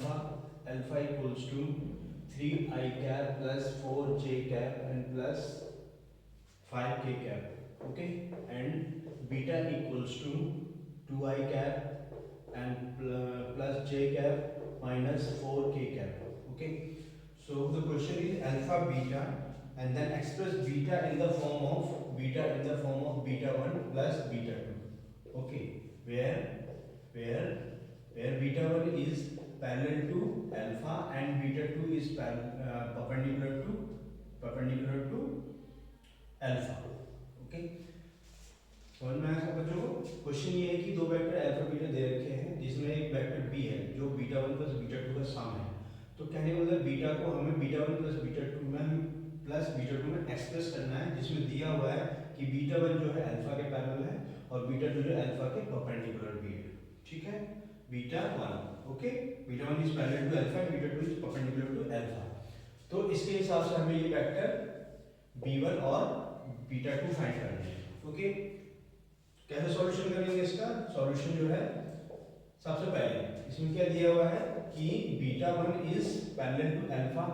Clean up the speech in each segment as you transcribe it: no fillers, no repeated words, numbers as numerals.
Alpha alpha equals to 3i cap plus 4j cap and plus 5k cap, okay, and beta equals to 2i cap and plus j cap minus 4k cap, okay. So the question is alpha beta and then express beta in the form of beta 1 plus beta 2, okay, where beta 1 is parallel to alpha and beta 2 is perpendicular to alpha, okay. समझ में आया सब बच्चों को. Question ये है कि दो वेक्टर अल्फा बीटा दे रखे हैं जिसमें एक वेक्टर बी है जो बीटा 1 प्लस बीटा 2 का सम है. तो कहने का मतलब बीटा को हमें बीटा 1 प्लस बीटा 2 में एक्सप्रेस करना है, जिसमें दिया हुआ है कि बीटा 1 जो है अल्फा के पैरेलल है और बीटा 2 जो है अल्फा के परपेंडिकुलर भी है. ठीक है, beta 1, okay, beta 1 is parallel to alpha and beta 2 is perpendicular to alpha. तो इसके हिसाब से हमें ये वेक्टर b1 और बीटा 2 फाइंड करने हैं. ओके, कैसे सॉल्यूशन करेंगे इसका? सॉल्यूशन जो है सबसे पहले इसमें क्या दिया हुआ है कि beta 1 is parallel to alpha.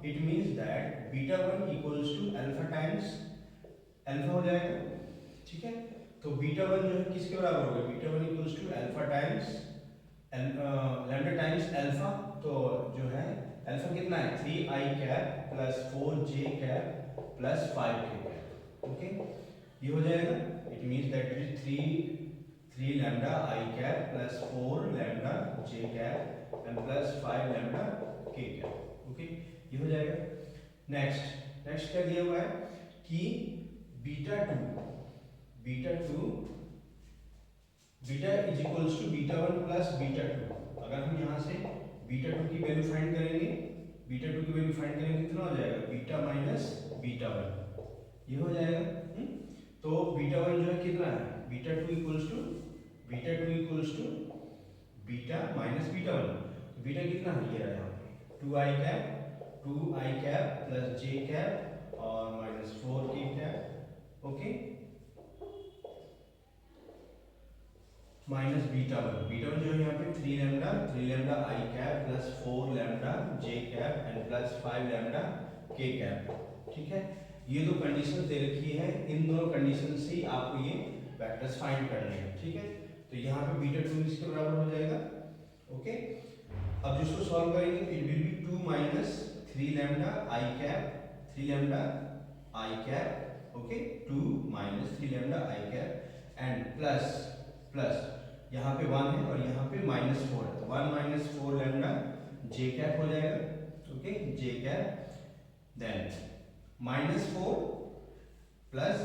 It means that beta 1 equals to alpha times alpha हो जाएगा. ठीक है, तो बीटा 1 जो है किसके बराबर होगा? Beta 1 equals to alpha times lambda times alpha. तो जो है अल्फा कितना है? 3i cap plus 4j cap plus 5k cap. Okay, ये हो जाएगा. It means that it is 3 lambda i cap plus 4 lambda j cap and plus 5 lambda k cap. Okay, ये हो जाएगा. नेक्स्ट क्या दिया हुआ है कि beta 2 beta is equals to beta 1 plus beta 2. अगर हम यहाँ से बीटा 2 की वैल्यू फाइंड करेंगे, कितना हो जाएगा? बीटा माइनस बीटा 1, ये हो जाएगा. तो बीटा 1 जो है कितना है? Beta 2 equals to beta minus beta 1. Beta कितना है? ये रहा यहाँ पे 2i cap plus j cap और minus 4k cap. Okay, minus beta 1 जो है यहाँ पे 3 lambda i cap plus 4 lambda j cap and plus 5 lambda k cap. ठीक है, ये दो कंडीशन दे रखी है. इन दोनों कंडीशन से आपको ये वेक्टर्स फाइंड करने हैं. ठीक है, तो यहाँ पे बीटा 2 इसके बराबर हो जाएगा. ओके, अब जिसको सॉल्व करेंगे it will B 2 minus 3 lambda i cap, okay, 2 minus 3 lambda i cap and plus यहाँ पे 1 है और यहाँ पे माइनस 4 है, तो 1 माइनस 4 लैम्डा j कैप हो जाएगा. Okay, j cap then minus 4 plus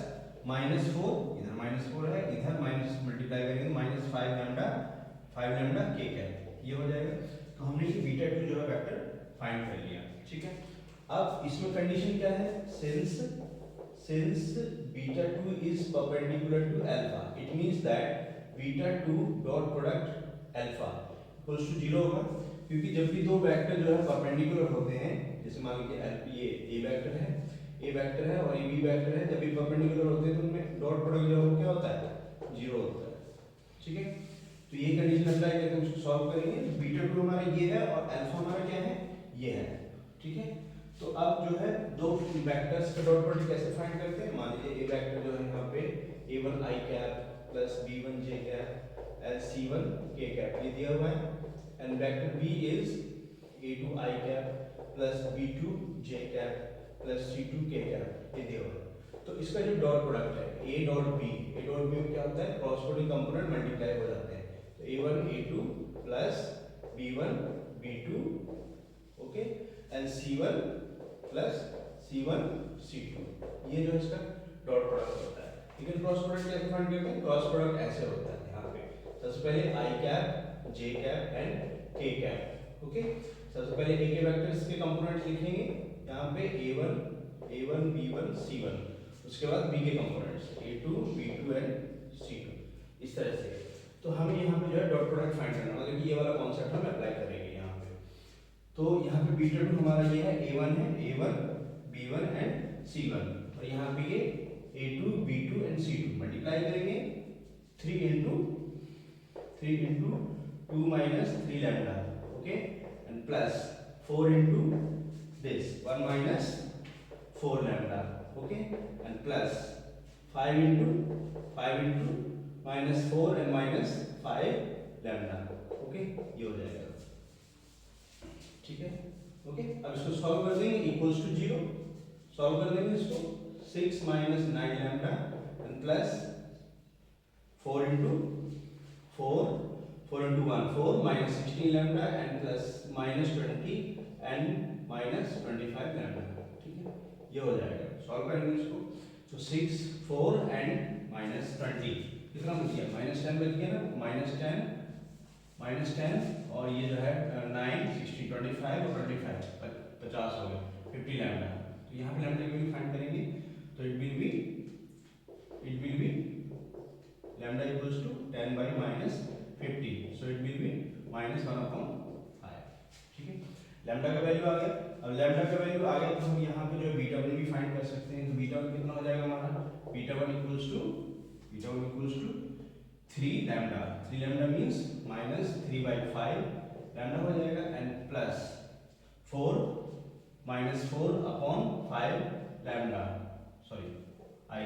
minus 4, इधर माइनस 4 है, इधर माइनस मल्टीप्लाई करेंगे माइनस 5 लैम्डा k कैप, ये हो जाएगा. तो हमने ये बीटा 2 जो है वेक्टर फाइंड कर लिया. ठीक है, अब इसमें कंडीशन क्या है? Since beta 2 is perpendicular to alpha, it means that beta 2 dot product alpha equals to 0 होगा. क्योंकि जब भी दो वेक्टर जो है परपेंडिकुलर होते हैं, जैसे मान लीजिए ये a वेक्टर है और ये b वेक्टर है, जब भी परपेंडिकुलर होते हैं तो उनमें डॉट प्रोडक्ट जो क्या होता है? 0 होता है. ठीक है, तो ये कंडीशन अप्लाई करके हम उसको सॉल्व करेंगे. बीटा 2 हमारा ये है और अल्फा हमारा क्या है? ये है. ठीक है, तो अब जो है दो वेक्टर्स का डॉट प्रोडक्ट कैसे फाइंड करते हैं? मान लीजिए a वेक्टर जो है यहाँ पे a1 i cap plus b1 j cap and c1 k cap ये दिया हुआ है, and vector b is a2 i cap plus b2 j cap plus c2 k cap ये दिया हुआ है. तो इसका जो डॉट प्रोडक्ट है a डॉट b में क्या होता है? क्रॉस प्रोडक्ट कंपोनेंट मल्टीप्लाई हो जाते हैं. तो a1 a2 plus b1 b2, okay, and c1 plus c1 c2, ये जो इसका डॉट प्रोडक्ट होता है. लेकिन क्रॉस प्रोडक्ट कैसे फाइंड करते हैं? क्रॉस प्रोडक्ट ऐसे होता है. यहाँ पे सबसे पहले i cap j cap and k cap. Okay, सबसे पहले a के वेक्टर्स के कंपोनेंट्स लिखेंगे यहाँ पे a1 b1 c1, उसके बाद b के components a2 b2 and c2, इस तरह से. तो हमें यहाँ पे जो है डॉट प्रोडक्ट फाइंड करना, मतलब ये वाला कॉन्सेप्ट हम अप्लाई करेंगे यहाँ पे. तो यहाँ पे बीटा 2 हमारा ये है a1 b1 एंड c1, और यहाँ पे ये a2 b2 and c2 multiply करेंगे 3 into 2 minus 3 lambda, okay, and and plus 4 into this 1 minus 4 lambda, okay, and plus 5 into minus 4 and minus 5 lambda, okay, ये हो जाएगा, ठीक है, ओके। अब इसको सॉल्व कर देंगे, इक्वल्स टू 0, सॉल्व कर देंगे इसको, 6 minus 9 lambda and plus 4 into 1 4 minus 16 lambda and plus minus 20 and minus 25 lambda, ठीक है, ये हो जाएगा। सॉल्व करेंगे इसको तो 6 4 and minus 20 कितना बच गया, -10 बच गया ना, -10 और ये जो है 9 60 25 और 25 50 हो गए, 50 लैम्डा। तो यहाँ पे लैम्डा की वैल्यू फाइंड करेंगे तो it will be lambda equals to 10 by -50, so it will be -1/5, ठीक है। लैम्डा का वैल्यू आ गया। अब लैम्डा का वैल्यू आ गया तो हम यहाँ पे जो बीटा वन भी फाइंड कर सकते हैं। तो बीटा वन कितना हो जाएगा हमारा, बीटा वन इक्वल्स टू 3 लैम्डा, 3 लैम्डा मीन्स -3/5 लैम्डा हो जाएगा and plus 4 -4/5 lambda, sorry i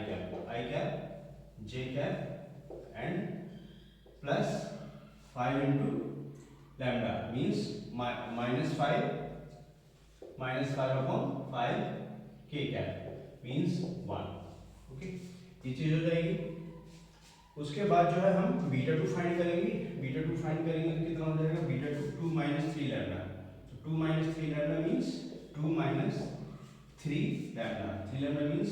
cap j cap and plus 5 into lambda means -5/5 k cap means 1, ओके, ये चीज हो जाएगी। उसके बाद जो है हम बीटा 2 फाइंड करेंगे। बीटा 2 फाइंड करेंगे तो कितना हो जाएगा, बीटा 2 minus 3 लैम्डा, तो 2 minus 3 लैम्डा मीन्स 2 minus 3 लैम्डा, 3 lambda means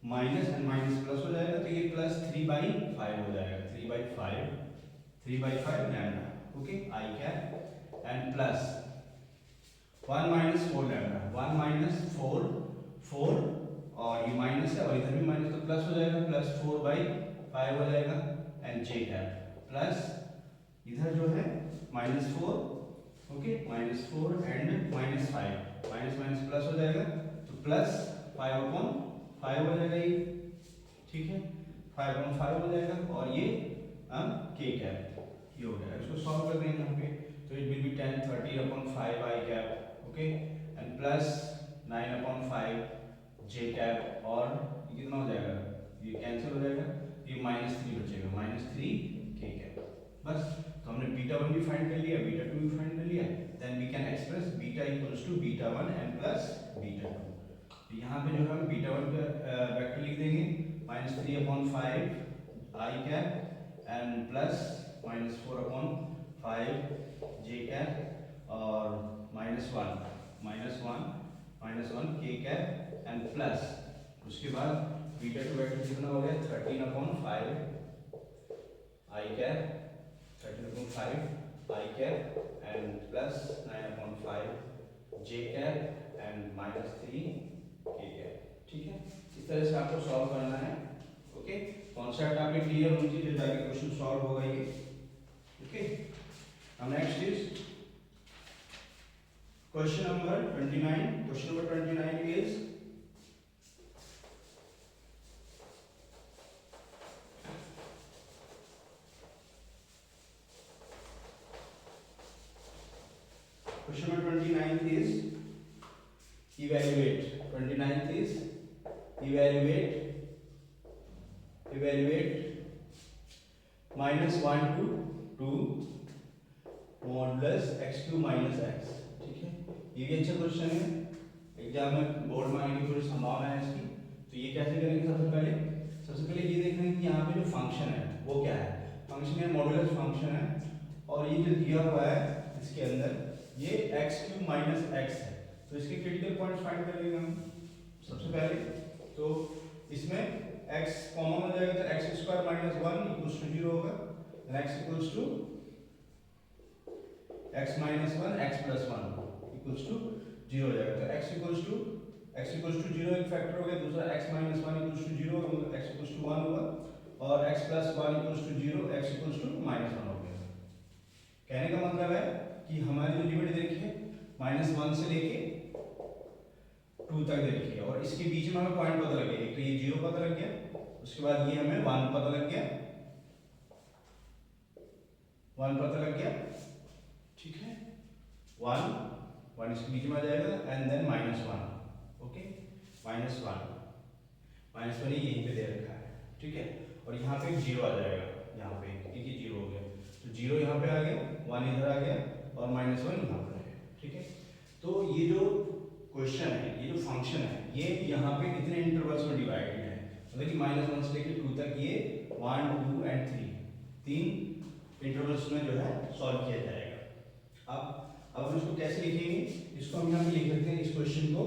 minus and minus plus हो जाएगा, तो ये प्लस 3/5 हो जाएगा, 3/5 lambda, okay, I cap and plus 1 minus 4 lambda, 1 minus 4 और ये माइनस है और इधर भी माइनस, तो प्लस हो जाएगा, प्लस 4/5 हो जाएगा एंड जे कैप प्लस इधर जो है -4, ओके, -4 एंड -5, माइनस प्लस हो जाएगा, तो प्लस 5/5 हो जाएगा ये, ठीक है, 5/5 हो जाएगा और ये के कैप, ये हो गया। इसको सॉल्व कर देंगे यहाँ पे तो it will B 10 30/5 I cap, okay, and plus 9/5 j cap और ये कितना हो जाएगा, ये कैंसिल हो जाएगा, ये -3 बचेगा, -3 के कैप। बस, तो हमने बीटा 1 भी फाइंड कर लिया, बीटा 2 भी फाइंड कर लिया, then we can express beta equals to beta 1 and plus beta 2। तो यहाँ पे जो हम बीटा 1 का वेक्टर लिख देंगे -3/5 i cap and plus -4/5 j cap और -1 के कैप एंड प्लस उसके बाद बीटा 2 वेक्टर कितना हो गया 13/5 i cap and plus 9/5 j cap and -3 k cap, ठीक है। इस तरह से आपको सॉल्व करना है, ओके। कॉन्सेप्ट आपके क्लियर होनी चाहिए जब जाके क्वेश्चन सॉल्व होगा ये, okay. Now next is question number 29। Question number 29 is question number 29 is evaluate. 29th is evaluate -1 to 2 modulus x cube minus x, ठीक है। ये भी अच्छा क्वेश्चन है, एग्जाम में बोर्ड में आने की पूरी संभावना है इसकी। तो ये कैसे करेंगे, सबसे पहले ये देखना है कि यहाँ पे जो फंक्शन है वो क्या है। फंक्शन है मॉडुलस फंक्शन है और ये जो दिया हुआ है इसके अंदर ये x क्यूब माइनस x है, तो इसके क्रिटिकल पॉइंट्स फाइंड कर लेंगे हम सबसे पहले। तो इसमें x कॉमन हो जाएगा तो x square minus 1 equals to 0 होगा, then x equals to x minus 1 x plus 1 equals to 0 हो जाएगा। तो x इक्वल्स टू 0 एक फैक्टर हो गया, दूसरा x माइनस 1 इक्वल्स टू 0 होगा, मतलब x इक्वल्स टू 1 होगा और x plus 1 equals to 0, x equals to minus 1 हो गया। कहने का मतलब है कि हमारी जो लिमिट देखिए -1 से लेके 2 तक देखिए और इसके बीच में हमें पॉइंट पता लग गया, एक तो ये 0 पता लग गया, उसके बाद ये हमें 1 पता लग गया, ठीक है। 1 इसके बीच में आ जाएगा एंड देन -1, ओके, -1 यहीं पे दे रखा है, ठीक है। और यहाँ पे 0 आ जाएगा, यहाँ पे एक ही 0 हो गया, तो 0 यहाँ पे आ गया, 1 इधर आ गया और -1 यहाँ पर है, ठीक है। तो ये जो क्वेश्चन है, ये जो फंक्शन है, ये यहाँ पे कितने इंटरवल्स में डिवाइडेड है, मतलब कि -1 से लेकर 2 तक ये 1, 2 एंड 3 इंटरवल्स में जो है सॉल्व किया जाएगा। अब हम इसको कैसे लिखेंगे, इसको हम यहाँ पे लिख सकते हैं इस क्वेश्चन को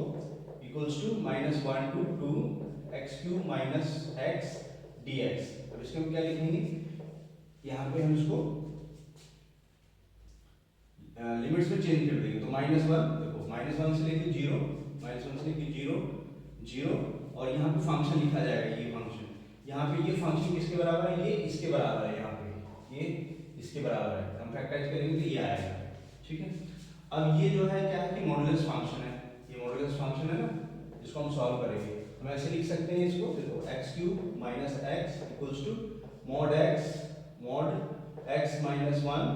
equals to -1 to 2x³ - x dx। अब इसको हम क्या लिखेंगे, यहाँ पे हम इसको लिमिट्स में चेंज कर देंगे, तो -1 देखो, -1 से लेके 0, -1 से लेके 0 0 और यहाँ पे फंक्शन लिखा जाएगा, ये फंक्शन, यहाँ पे ये फंक्शन किसके बराबर है, ये इसके बराबर है, यहाँ पे ये इसके बराबर है, हम फैक्टराइज करेंगे तो ये आएगा, ठीक है। अब ये जो है क्या है कि मॉडुलस फंक्शन है, ये मॉडुलस फंक्शन है ना, जिसको हम सॉल्व करेंगे। हम ऐसे लिख सकते हैं इसको, देखो x³ - x equals to mod x -1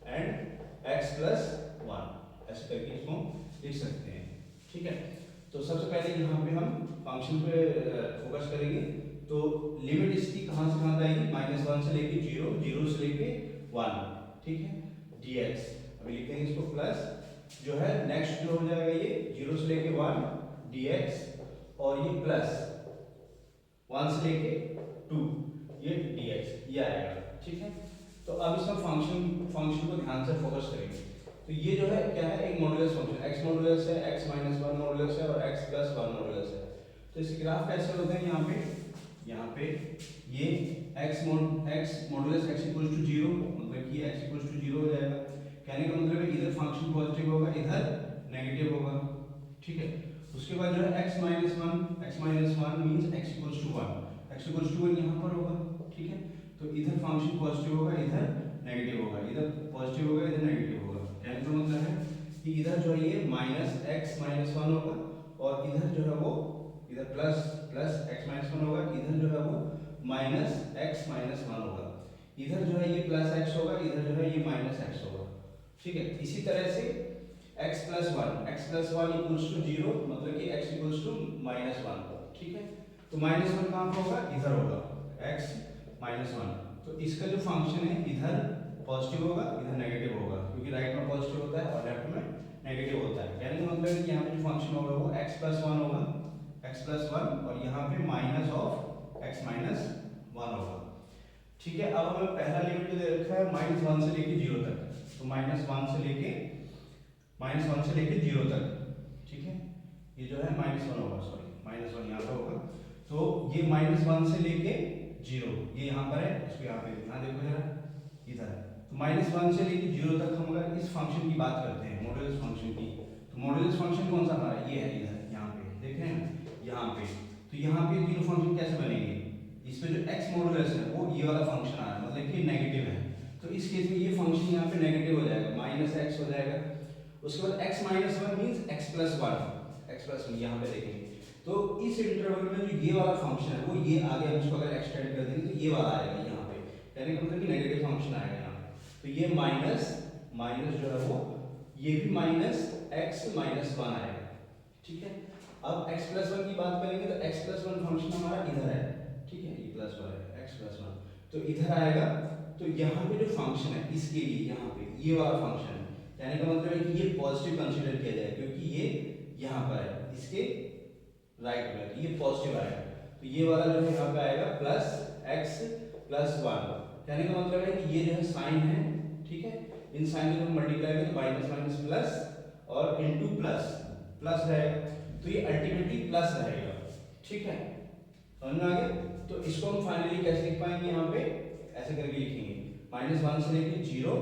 and x + 1, ऐसे करके इसको लिख सकते हैं, ठीक है। तो सबसे पहले यहाँ पे हम फंक्शन पे फोकस करेंगे, तो लिमिट इसकी कहाँ से कहाँ आएगी, -1 से लेके 0, 0 से लेके 1, ठीक है, dx। अभी लिखेंगे इसको प्लस, जो है नेक्स्ट जो हो जाएगा ये 0 से लेके 1 dx, और ये प्लस 1 से लेके 2 ये dx, ये आएगा, ठीक है। तो अब इसका फंक्शन को ध्यान से फोकस करेंगे, तो ये जो है क्या है, एक मॉडुलस फंक्शन, x मॉडुलस है, x - 1 मॉडुलस है और x + 1 मॉडुलस है। तो इसके ग्राफ कैसे होते हैं, यहाँ पे ये x मॉडुलस x = 0, मतलब कि x = 0 हो जाएगा, कहने का मतलब है इधर फंक्शन पॉजिटिव होगा, इधर नेगेटिव होगा, ठीक है। उसके बाद जो है x - 1 मींस x = 1, x = 1 यहाँ पर होगा, ठीक है। तो इधर फंक्शन पॉजिटिव होगा, इधर नेगेटिव होगा, इधर पॉजिटिव होगा, इधर नेगेटिव होगा, कहने का मतलब है कि इधर जो है ये -x - 1 होगा और इधर जो है वो इधर प्लस x - 1 होगा, इधर जो है वो -x - 1 होगा, इधर जो है ये +x होगा, इधर जो है ये -x होगा, ठीक है। इसी तरह से x + 1 इक्वल्स टू 0, मतलब कि x इक्वल्स टू -1, ठीक है। तो -1 कहाँ पर होगा, इधर होगा, x - 1। तो इसका जो फंक्शन है इधर पॉजिटिव होगा, इधर नेगेटिव होगा, क्योंकि राइट में पॉजिटिव होता है और लेफ्ट में नेगेटिव होता है, कहने का मतलब है कि यहाँ पे जो फंक्शन होगा वो x + 1 होगा, x + 1 और यहाँ पे -(x - 1) होगा, ठीक है। अब हमें पहला लिमिट जो दे रखा है -1 से लेके 0 तक, तो -1 से लेके 0 तक, ठीक है। ये जो है -1 होगा, सॉरी -1 यहाँ पे होगा, तो ये -1 से लेके 0 ये यहाँ पर है, इसको यहाँ पे यहाँ देखो जरा, इधर, तो -1 से लेके 0 तक हम अगर इस फंक्शन की बात करते हैं, मॉडुलस फंक्शन की, तो मॉडुलस फंक्शन कौन सा हमारा, ये है इधर, यहाँ पे देख रहे हैं, यहाँ पे। तो यहाँ पे तीनों फंक्शन कैसे बनेंगे, इसमें जो x मॉडुलस है वो ये वाला फंक्शन आ रहा है, मतलब कि नेगेटिव है, तो इस केस में ये फंक्शन यहाँ पे नेगेटिव हो जाएगा, -x हो जाएगा। उसके बाद x - 1 मींस x + 1 यहाँ पे देखेंगे, तो इस इंटरवल में जो ये वाला फंक्शन है वो ये आगे हम इसको अगर एक्सटेंड कर देंगे तो ये वाला आएगा यहाँ पे, यानी कि मतलब कि नेगेटिव फंक्शन आएगा यहाँ पे। तो ये माइनस जो है वो ये भी -x - 1 आएगा, ठीक है। अब x + 1 की बात करेंगे तो x + 1 फंक्शन हमारा इधर है, ठीक है, ये प्लस वाला है x + 1, तो इधर आएगा। तो यहाँ पे जो फंक्शन है इसके लिए यहाँ पे ये वाला फंक्शन है, यानी का मतलब है कि ये पॉजिटिव कंसीडर किया जाए, क्योंकि ये यहाँ पर है, इसके राइट में, तो ये पॉजिटिव आएगा, तो ये वाला जो है यहाँ पे आएगा +x + 1, कहने का मतलब है कि ये जो है साइन है, ठीक है, इन साइन को मल्टीप्लाई करें तो माइनस प्लस और इनटू प्लस रहेगा, तो ये अल्टीमेटली प्लस रहेगा, ठीक है, समझ में आ गया। तो इसको हम फाइनली कैसे लिख पाएंगे, यहाँ पे ऐसे करके लिखेंगे, -1 से लेके 0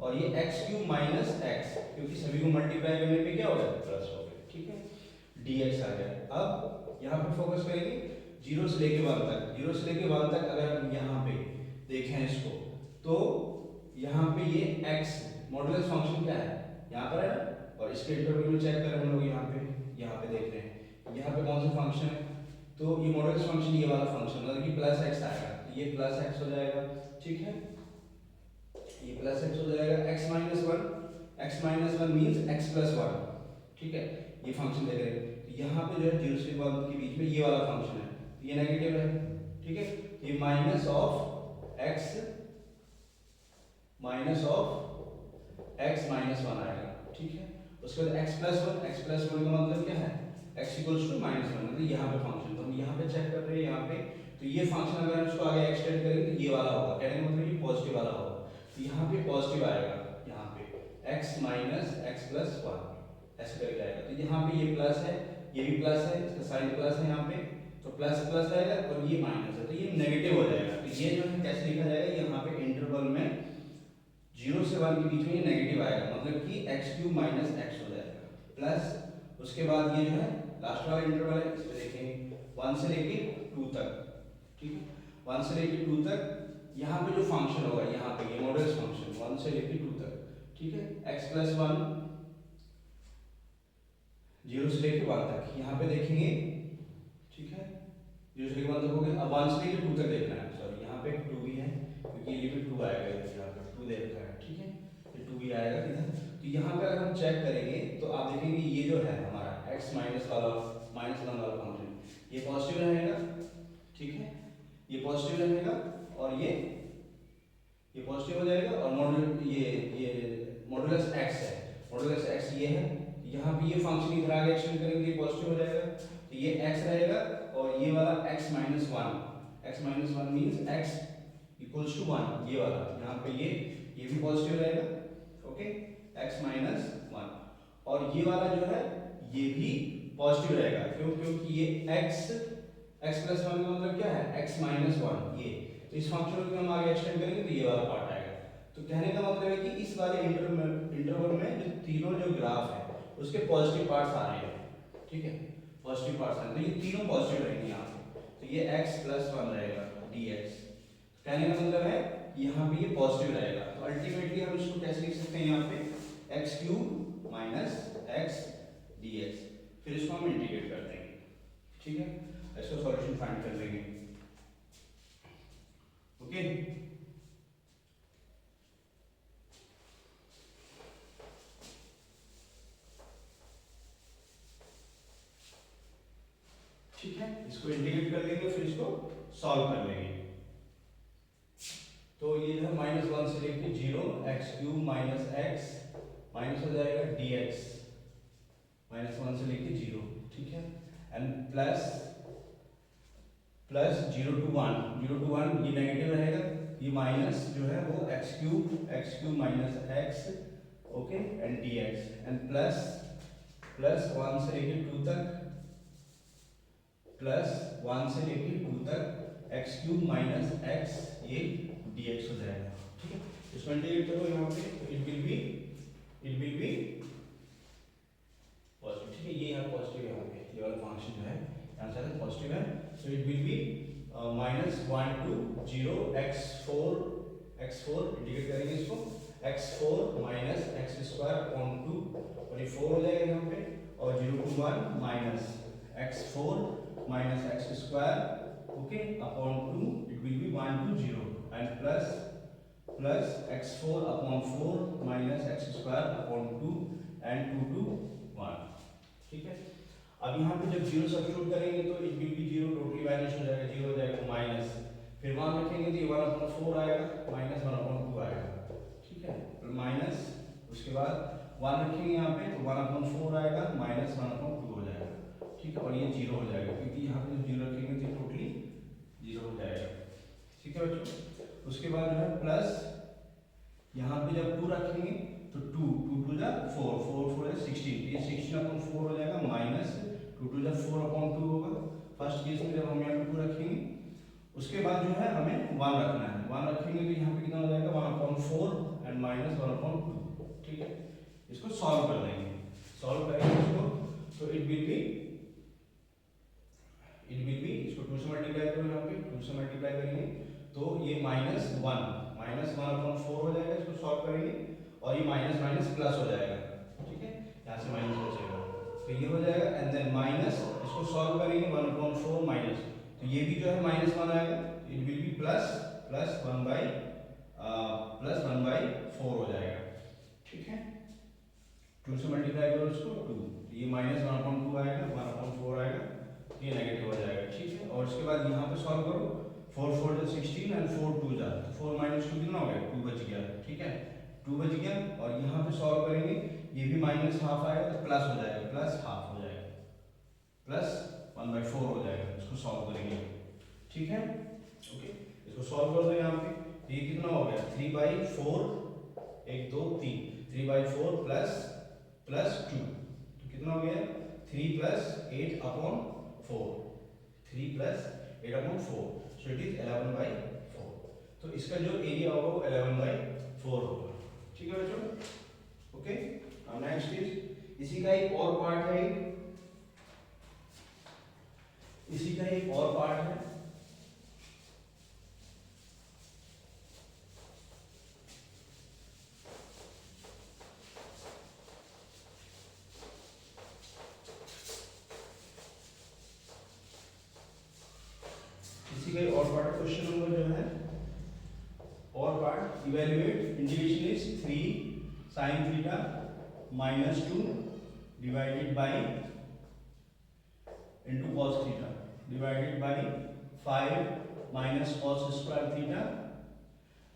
और ये x³ - x, क्योंकि सभी को मल्टीप्लाई करने पे क्या हो गया, प्लस हो गया, ठीक है, dx आ गया। अब यहाँ पे फोकस करेंगे 0 से लेके 1 तक, 0 से लेके 1 तक अगर हम यहाँ पे देखें इसको, तो यहाँ पे ये x मॉडुलस फंक्शन क्या है, यहाँ पर है ना, और इसके इंटरवल में चेक करें हम लोग, यहाँ पे देख रहे हैं यहाँ पे कौन सा फंक्शन है, तो ये मॉडुलस फंक्शन ये वाला फंक्शन, मतलब कि +x आएगा, तो ये +x हो जाएगा, ठीक है, ये +x हो जाएगा, x - 1 x minus one means x plus one, ठीक है, ये फंक्शन देख रहे हैं। तो यहाँ पे जो है 0 से 1 के बीच में ये वाला फंक्शन है, तो ये नेगेटिव है, ठीक है, ये minus of x minus one आएगा, ठीक है। उसके बाद x प्लस वन का मतलब क्या है, x equals to minus one, मतलब यहाँ पे फंक्शन, तो हम यहाँ पे चेक कर रहे हैं यहाँ पे, तो ये फंक्शन अगर हम इसको आगे एक्सटेंड करेंगे तो ये वाला होगा, कहने का मतलब ये पॉजिटिव वाला होगा, तो यहाँ पे पॉजिटिव आएगा, यहाँ पे x minus x plus one ऐसे करके आएगा। तो यहाँ पे ये प्लस है, ये भी प्लस है, इसका साइन प्लस है यहाँ पे, तो प्लस प्लस आएगा और ये माइनस है, तो ये नेगेटिव हो जाएगा। तो ये जो है कैसे लिखा जाएगा, यहाँ पे इंटरवल में 0 से 1 के बीच में ये नेगेटिव आएगा, मतलब कि x क्यूब माइनस x हो जाएगा, प्लस उसके बाद ये जो है लास्ट वाला इंटरवल है, इसमें देखेंगे 1 से लेके 2 तक, ठीक है, 1 से लेके 2 तक यहाँ पे जो फंक्शन होगा, यहाँ पे ये मॉडुलस फंक्शन 1 से लेके 2 तक, ठीक है, x प्लस वन 0 से लेके 1 तक, यहाँ पे देखेंगे, ठीक है, 0 से लेके 1 तक हो गया। अब 1 से लेके 2 तक देखना है, सॉरी यहाँ पे 2 भी है क्योंकि ये लिमिट 2 आएगा, यहाँ पे 2 दे रखा है, ठीक है, ये 2 भी आएगा इधर। तो यहाँ पे अगर हम चेक करेंगे तो आप देखेंगे ये जो है हमारा x माइनस वाला माइनस वन वाला फंक्शन, ये पॉजिटिव रहेगा, ठीक है, ये पॉजिटिव रहेगा और ये पॉजिटिव हो जाएगा, और ये मॉडुलस x है, मॉडुलस x ये है, यहाँ पे ये फंक्शन इधर आगे एक्सटेंड करेंगे ये पॉजिटिव हो जाएगा, तो ये x रहेगा, और ये वाला x minus one means x equals to one, ये वाला यहाँ पे ये भी पॉजिटिव रहेगा, ओके, x माइनस वन, और ये वाला जो है ये भी पॉजिटिव रहेगा, क्यों, क्योंकि ये x प्लस वन का मतलब क्या है, x माइनस वन, ये, तो इस फंक्शन को हम आगे एक्सटेंड करेंगे तो ये वाला पार्ट आएगा। तो कहने का मतलब है कि इस वाले इंटरवल में जो तीनों जो ग्राफ है उसके पॉजिटिव पार्ट्स आ रहे हैं, ठीक है, पॉजिटिव पार्ट्स आ रहे हैं, तो ये तीनों पॉजिटिव रहेंगे यहाँ पे, तो ये x प्लस वन रहेगा dx, कहने का मतलब है यहाँ पे ये पॉजिटिव रहेगा। तो अल्टीमेटली हम इसको कैसे लिख सकते हैं, यहाँ पे x cube minus x dx, फिर इसको हम इंटीग्रेट कर देंगे, ठीक है, इसको सॉल्यूशन फाइंड कर लेंगे, ओके। ठीक है, इसको इंटीग्रेट कर लेंगे, फिर इसको सॉल्व कर लेंगे। तो ये है माइनस वन से लेके 0, x cube minus x minus हो जाएगा dx, माइनस वन से लेके 0, ठीक है, एंड प्लस 0 to 1 ये नेगेटिव रहेगा, ये माइनस जो है वो x cube minus x, okay, and dx, and plus 1 से लेके 2 तक, प्लस 1 से लेके 2 तक x क्यूब माइनस x, ये dx हो जाएगा, ठीक है। इसको इंटीग्रेट करो यहाँ पे, तो इट विल बी पॉजिटिव, ठीक है, ये यहाँ पॉजिटिव है, यहाँ पे ये वाला फंक्शन जो है आंसर है पॉजिटिव है, सो it will B minus 1 to 0 x4 integrate करेंगे इसको, x4 minus x square upon 2, और ये 4 हो जाएगा यहाँ पे, और 0 to 1 minus x4 minus x square, okay, upon 2, it will B 1 to 0, and plus x4 upon 4 minus x square upon 2 and 2 to 1, ठीक है। अब यहाँ पे जब 0 सब्स्टिट्यूट करेंगे तो it will B 0 totally vanish हो जाएगा, 0 हो जाएगा, माइनस, फिर 1 रखेंगे तो ये 1/4 आएगा, माइनस 1/2 आएगा, ठीक है, माइनस, उसके बाद 1 रखेंगे यहाँ पे तो 1/4 आएगा, माइनस 1/2 हो जाएगा, ठीक है, और ये 0 हो जाएगा, क्योंकि यहाँ पे जब 0 रखेंगे तो टोटली 0 हो जाएगा, ठीक है बच्चों। उसके बाद जो है प्लस यहाँ पे जब 2 रखेंगे तो 2 2 जा 4 4 है 16, ये 16/4 हो जाएगा, माइनस 2 जा 4/2 होगा फर्स्ट केस में जब हम यहाँ पे 2 रखेंगे। उसके बाद जो है हमें 1 रखना है, 1 रखेंगे तो यहाँ पे कितना हो जाएगा 1/4 एंड माइनस 1/2, ठीक है। इसको सॉल्व कर देंगे, सॉल्व करेंगे इसको, तो इट विल बी इसको 2 से मल्टीप्लाई करो, यहाँ पे 2 से मल्टीप्लाई करेंगे तो ये -1/4 हो जाएगा, इसको सॉल्व करेंगे, और ये माइनस माइनस प्लस हो जाएगा, ठीक है, यहाँ से माइनस बचेगा, तो ये हो जाएगा, एंड देन माइनस, इसको सॉल्व करेंगे 1/4 माइनस, तो ये भी जो है -1 आएगा, इट विल बी प्लस 1/4 हो जाएगा, ठीक है। 2 से मल्टीप्लाई करो इसको 2, ये माइनस 1/2 आएगा, 1/4 आएगा, ये नेगेटिव हो जाएगा, ठीक है। और इसके बाद यहाँ पे सॉल्व करो, 4 4 जा 16 एंड 4 2 जा, तो 4 - 2 कितना हो गया, 2 बच गया, ठीक है, 2 बच गया। और यहाँ पे सॉल्व करेंगे, ये भी -1/2 आएगा तो प्लस हो जाएगा, +1/2 हो जाएगा, प्लस 1/4 हो जाएगा, इसको सॉल्व करेंगे, ठीक है, ओके। इसको सॉल्व कर दो यहाँ पे, ये कितना हो गया 3/4, 1 2 3, 3/4 प्लस 2, तो कितना हो गया 3 + 8/4, 3 + 8/4, सो इट इज 11/4। तो इसका जो एरिया होगा वो 11/4 होगा, ठीक है बच्चों, ओके। अब नेक्स्ट इज, इसी का एक और पार्ट है, इसी का एक और पार्ट है, इसी का एक और पार्ट, क्वेश्चन नंबर जो है और part, evaluate integration is 3 sin theta -2 divided by into cos theta divided by 5 minus cos square theta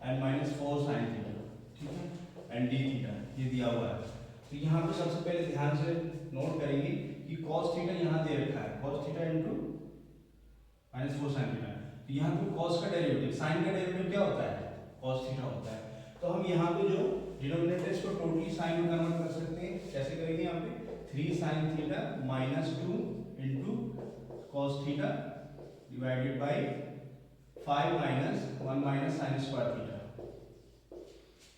and -4 sin theta, ठीक है, एंड d थीटा, ये दिया हुआ है। तो यहाँ पे सबसे पहले ध्यान से नोट करेंगे कि cos थीटा यहाँ दे रखा है, cos theta into -4 sin theta, तो यहाँ पे cos का डेरिवेटिव, sin का डेरिवेटिव क्या होता है, cos थीटा होता है। तो हम यहाँ पे जो डिनोमिनेटर है इसको टोटली साइन में कन्वर्ट कर सकते हैं, कैसे करेंगे, यहाँ पे 3 sin theta -2 into cos theta divided by 5 - 1 - sin square theta,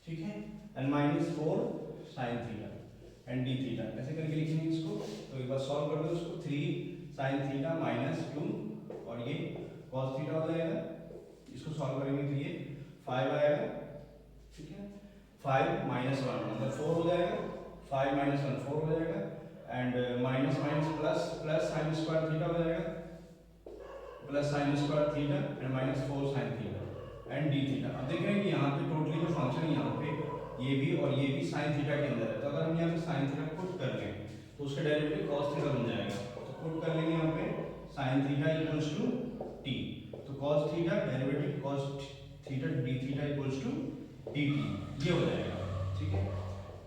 ठीक है, and -4 sin theta and d theta, ऐसे करके लिखेंगे इसको। तो एक बार सॉल्व कर दो इसको, 3 sin थीटा -2 और ये cos थीटा हो जाएगा, इसको सॉल्व करेंगे तो ये 5 आएगा, ठीक है, 5 - 1 मतलब 4 हो जाएगा, 5 - 1 4 हो जाएगा, and minus plus sin square theta हो जाएगा, plus sin square theta and -4 sin theta and d theta. अब देख रहे हैं कि यहाँ पे टोटली जो फंक्शन है यहाँ पे ये भी और ये भी sin थीटा के अंदर है, तो अगर हम यहाँ पे sin थीटा पुट कर लें तो उसका डेरिवेटिव cos थीटा बन जाएगा, तो पुट कर लेंगे यहाँ पे sin theta equals to t, तो cos theta derivative cos theta d theta equals to dt, ये हो जाएगा, ठीक है।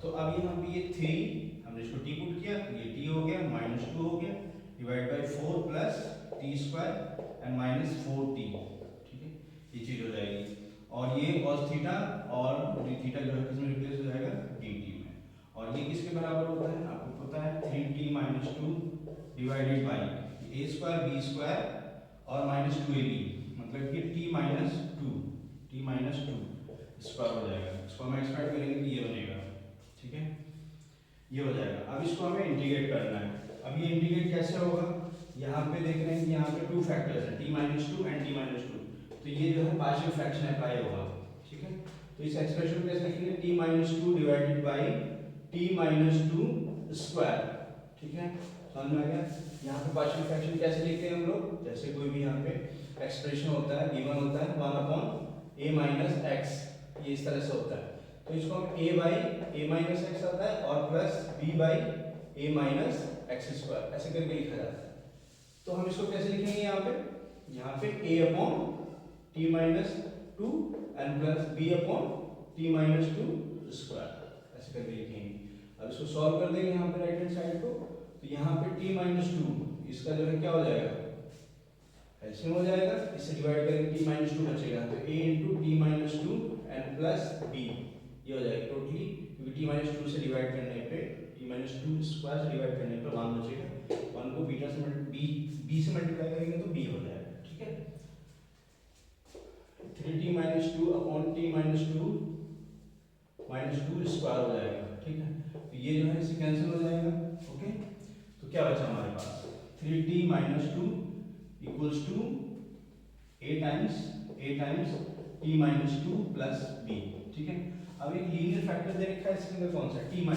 तो अब यहाँ पे ये 3 हमने इसको t पुट किया, ये t हो गया, -2 हो गया, divide by 4 plus t square and -4t, ठीक है, ये चीज हो जाएगी। और ये cos थीटा और d थीटा जो है किसमें रिप्लेस हो जाएगा, dt में, और ये किसके बराबर होता है, आपको पता है 3t - 2 divided by a square b square और -2ab, मतलब कि t - 2 स्क्वायर हो जाएगा, इसको हम एक्सपेंड करेंगे तो ये बनेगा, ठीक है, ये हो जाएगा। अब इसको हमें इंटीग्रेट करना है। अब ये इंटीग्रेट कैसे होगा, यहाँ पे देख रहे हैं कि यहाँ पे 2 फैक्टर्स हैं, t - 2 एंड t - 2, तो ये जो है पार्शियल फ्रैक्शन अप्लाई होगा, ठीक है। तो इस एक्सप्रेशन को कैसे लिखेंगे, t - 2 divided by t - 2 square, ठीक है, समझ में आ गया। यहाँ पे पार्शियल फ्रैक्शन कैसे लिखते हैं हम लोग, जैसे कोई भी यहाँ पे एक्सप्रेशन होता है, गिवन होता है 1/a - x, ये इस तरह से होता है, तो इसको हम a - x आता है और प्लस b/a - x स्क्वायर ऐसे करके लिखा जाता है। तो हम इसको कैसे लिखेंगे, यहाँ पे a/t - 2 and plus b/t - 2 square ऐसे करके लिखेंगे। अब इसको सॉल्व कर देंगे यहाँ पे राइट हैंड साइड को, तो यहाँ पे t - 2 इसका जो है क्या हो जाएगा, एलसीएम हो जाएगा, इससे डिवाइड करेंगे t - 2 बचेगा, तो a × t - 2 and plus b, ये हो जाएगा टोटली, क्योंकि t - 2 से डिवाइड करने पे t - 2 स्क्वायर से डिवाइड करने पे 1 बचेगा, 1 को बीटा से b से मल्टीप्लाई करेंगे तो b हो जाएगा, ठीक है। 3t - 2 अपॉन t - 2 स्क्वायर हो जाएगा, ठीक है, तो ये जो है इससे कैंसिल हो जाएगा, ओके। तो क्या बचा हमारे पास, 3t - 2 equals to a times t - 2 plus b, ठीक है। अब एक लीनियर फैक्टर दे रखा है इसके अंदर, कौन सा, t - 2,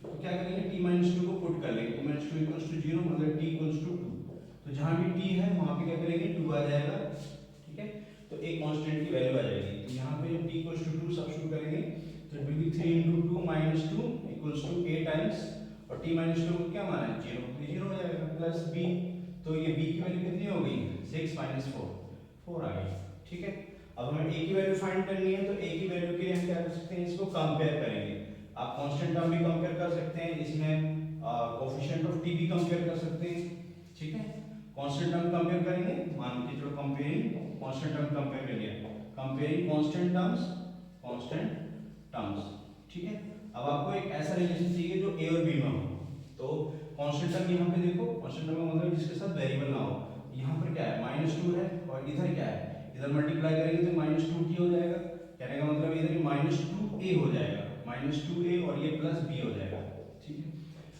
तो क्या करेंगे, t - 2 को पुट कर लेंगे, t - 2 इक्वल्स टू 0 मतलब t इक्वल्स टू 2, तो जहां भी t है वहां पे क्या करेंगे 2 आ जाएगा, ठीक है, तो एक कांस्टेंट की वैल्यू आ जाएगी, तो यहाँ पे जब t इक्वल्स टू 2 सब्स्टिट्यूट करेंगे तो it will be 3 × 2 - 2 = equals to a times और t माइनस टू को क्या माना है 0, तो 0 हो जाएगा प्लस b, तो ये b की वैल्यू कितनी हो गई 6 माइनस 4 आ गई। ठीक है, अब हमें a की वैल्यू फाइंड करनी है, तो a की वैल्यू के लिए हम क्या कर सकते हैं, इसको कंपेयर करेंगे। आप कांस्टेंट टर्म भी कंपेयर कर सकते हैं, इसमें कोएफिशिएंट ऑफ t भी कंपेयर कर सकते हैं। ठीक है, कांस्टेंट टर्म कंपेयर करेंगे, मान के चलो कंपेयरिंग कांस्टेंट टर्म कंपेयर कर लिया, कंपेयरिंग कांस्टेंट टर्म्स। ठीक है, अब आपको एक ऐसा रिलेशन चाहिए जो a और b में हो, तो कांस्टेंट टर्म यहाँ पे देखो, कांस्टेंट टर्म का मतलब जिसके साथ वेरिएबल ना हो। यहाँ पर क्या है -2 है और इधर क्या है, इधर मल्टीप्लाई करेंगे तो -2t हो जाएगा, कहने का मतलब इधर -2a हो जाएगा, -2a और ये +b हो जाएगा। ठीक है,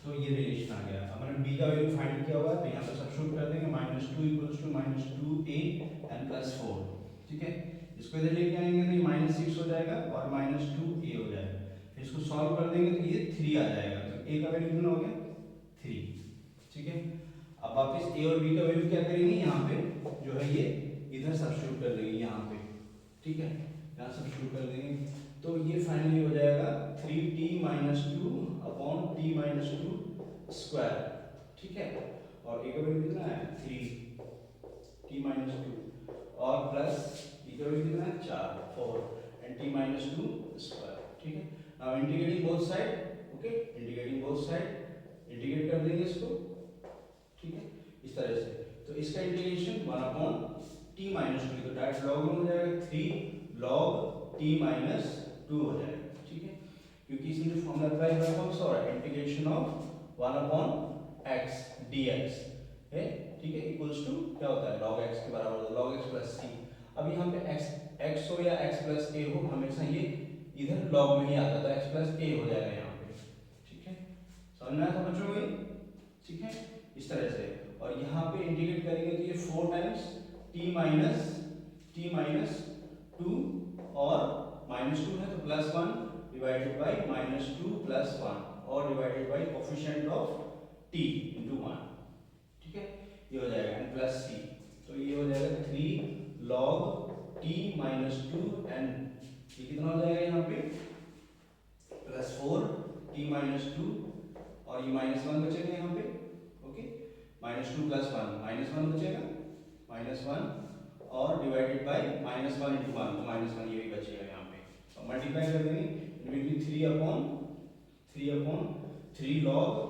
तो ये रिलेशन आ गया। अब मैंने b का वैल्यू फाइंड किया हुआ है, तो यहाँ पे सब्स्टिट्यूट कर देंगे, -2 = -2a and +4। ठीक है, इसको इधर लेके आएंगे तो ये -6 हो जाएगा और -2a हो जाएगा, फिर इसको सॉल्व कर देंगे तो ये 3 आ जाएगा, तो a का वैल्यू कितना हो गया 3। ठीक है, अब वापस a और b का वैल्यू क्या करेंगे, यहाँ पे जो है ये इधर सब्स्टिट्यूट कर देंगे यहाँ पे। ठीक है, यहाँ सब्स्टिट्यूट कर देंगे, तो ये फाइनली हो जाएगा 3t - 2 अपॉन t - 2 स्क्वायर। ठीक है, और a का वैल्यू कितना है 3t - 2 और प्लस b का वैल्यू कितना है 4 and t - 2 स्क्वायर। ठीक है, now integrating both side, okay, integrating both side, integrate कर देंगे इसको। ठीक है, इस तरह से, तो इसका इंटीग्रेशन 1/t - 2, तो डायरेक्ट लॉग में हो जाएगा 3 log t - 2 हो जाएगा। ठीक है, क्योंकि इसमें जो फॉर्मूला अप्लाई हुआ है कौन सा हो रहा है, इंटीग्रेशन ऑफ 1/x dx है। ठीक है, इक्वल्स टू क्या होता है log x के बराबर होता है, log x + c। अब यहाँ पे x हो या x + a हो, हमेशा ये इधर log में ही आता है, तो x + a हो जाएगा यहाँ पे। ठीक है, समझ में आया था बच्चों ये? ठीक है, इस तरह से, और यहाँ पे इंटीग्रेट करेंगे तो ये 4 टाइम्स t - 2 और -2 है तो +1 डिवाइडेड बाय -2 + 1 और divided by coefficient of t * 1। ठीक है, ये हो जाएगा एंड प्लस c, तो ये हो जाएगा 3 log t - 2 एंड ये कितना हो जाएगा यहाँ पे +4 t - 2 और ये -1 बचेगा यहाँ पे। ओके, -2 + 1 -1 बचेगा, -1 और डिवाइडेड बाय -1 × 1 तो -1 ये भी बचेगा यहाँ पे, और मल्टीप्लाई कर देंगे, 3 log